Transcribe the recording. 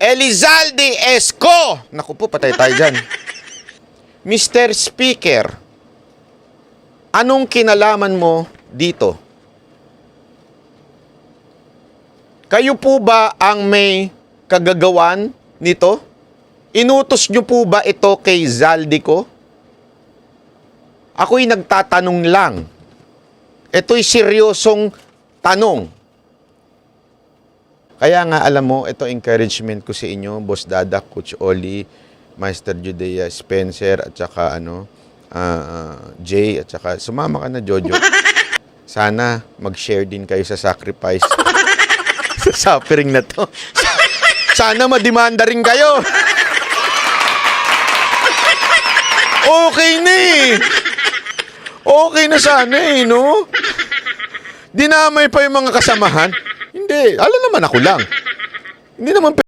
Elizalde Esco! Naku po, patay tayo dyan. Mr. Speaker, anong kinalaman mo dito? Kayo po ba ang may kagagawan nito? Inutos nyo po ba ito kay Zaldico? Ako'y nagtatanong lang. Ito'y seryosong tanong. Kaya nga alam mo, ito encouragement ko sa inyo, Boss Dada, Coach Oli, Master Judea Spencer, at saka Jay, at saka sumama ka na, Jojo. Sana mag-share din kayo sa sacrifice. Sa suffering na to. Sana madimanda rin kayo. Okay na eh. Okay na sana eh, no? Dinamay pa yung mga kasamahan. Hindi. Alam naman ako lang. Hindi naman